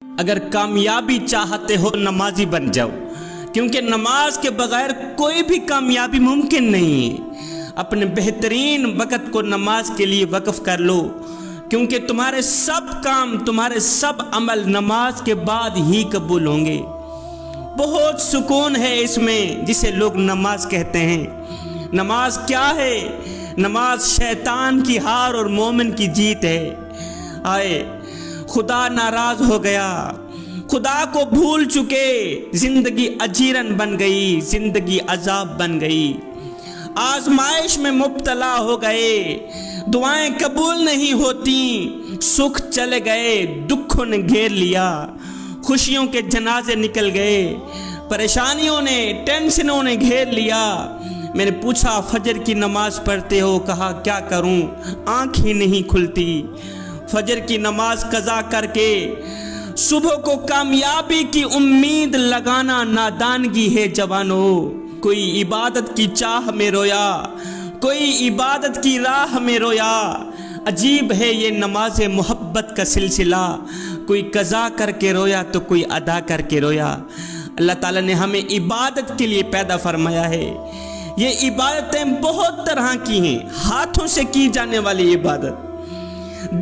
اگر کامیابی چاہتے ہو نمازی بن جاؤ، کیونکہ نماز کے بغیر کوئی بھی کامیابی ممکن نہیں ہے۔ اپنے بہترین وقت کو نماز کے لیے وقف کر لو، کیونکہ تمہارے سب کام، تمہارے سب عمل نماز کے بعد ہی قبول ہوں گے۔ بہت سکون ہے اس میں جسے لوگ نماز کہتے ہیں۔ نماز کیا ہے؟ نماز شیطان کی ہار اور مومن کی جیت ہے۔ آئے خدا ناراض ہو گیا، خدا کو بھول چکے، زندگی اجیرن بن گئی، زندگی عذاب بن گئی، آزمائش میں مبتلا ہو گئے، دعائیں قبول نہیں ہوتی، سکھ چلے گئے، دکھوں نے گھیر لیا، خوشیوں کے جنازے نکل گئے، پریشانیوں نے، ٹینشنوں نے گھیر لیا۔ میں نے پوچھا فجر کی نماز پڑھتے ہو؟ کہا کیا کروں، آنکھ ہی نہیں کھلتی۔ فجر کی نماز قضا کر کے صبح کو کامیابی کی امید لگانا نادانگی ہے جوانو۔ کوئی عبادت کی چاہ میں رویا، کوئی عبادت کی راہ میں رویا۔ عجیب ہے یہ نماز محبت کا سلسلہ، کوئی قضا کر کے رویا تو کوئی ادا کر کے رویا۔ اللہ تعالیٰ نے ہمیں عبادت کے لیے پیدا فرمایا ہے۔ یہ عبادتیں بہت طرح کی ہیں، ہاتھوں سے کی جانے والی عبادت،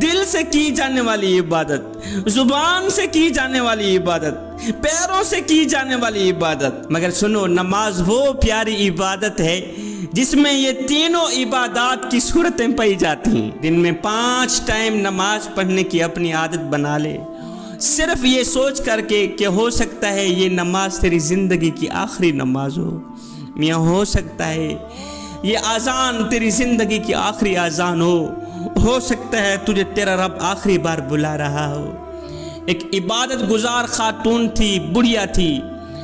دل سے کی جانے والی عبادت، زبان سے کی جانے والی عبادت، پیروں سے کی جانے والی عبادت۔ مگر سنو، نماز وہ پیاری عبادت ہے جس میں یہ تینوں عبادات کی صورتیں پائی جاتی ہیں۔ دن میں 5 ٹائم نماز پڑھنے کی اپنی عادت بنا لے، صرف یہ سوچ کر کے کہ ہو سکتا ہے یہ نماز تیری زندگی کی آخری نماز ہو، میاں ہو سکتا ہے یہ اذان تیری زندگی کی آخری اذان ہو سکتا ہے تجھے تیرا رب آخری بار بلا رہا ہو۔ ایک عبادت گزار خاتون تھی، بڑھیا تھی۔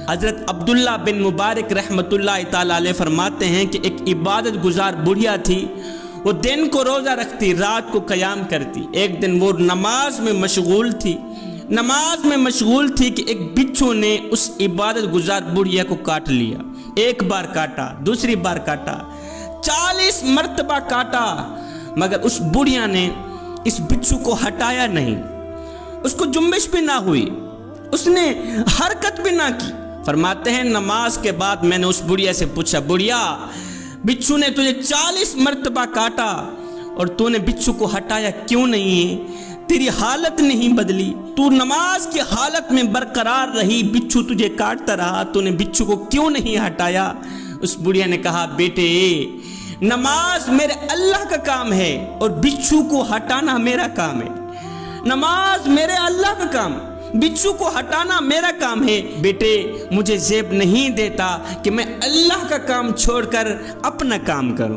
حضرت عبداللہ بن مبارک رحمۃ اللہ تعالی علیہ فرماتے ہیں کہ ایک عبادت گزار بڑھیا تھی، وہ دن کو روزہ رکھتی، رات کو قیام کرتی۔ ایک دن وہ نماز میں مشغول تھی کہ ایک بچھو نے اس عبادت گزار بڑھیا کو کاٹ لیا۔ ایک بار کاٹا، دوسری بار کاٹا، 40 مرتبہ کاٹا، مگر اس بڑھیا نے اس بچھو کو ہٹایا نہیں، اس کو جنبش بھی نہ ہوئی، اس نے حرکت بھی نہ کی۔ فرماتے ہیں نماز کے بعد میں نے اس بڑھیا سے پوچھا، بڑھیا بچھو نے تجھے 40 مرتبہ کاٹا اور تو نے بچھو کو ہٹایا کیوں نہیں ہے؟ تیری حالت نہیں بدلی، تو نماز کی حالت میں برقرار رہی، بچھو تجھے کاٹتا رہا، تو نے بچھو کو کیوں نہیں ہٹایا؟ اس بڑھیا نے کہا، بیٹے نماز میرے اللہ کا کام ہے اور بچھو کو ہٹانا میرا کام ہے۔ نماز میرے اللہ کا کام، بچھو کو ہٹانا میرا کام ہے۔ بیٹے مجھے زیب نہیں دیتا کہ میں اللہ کا کام چھوڑ کر اپنا کام کروں۔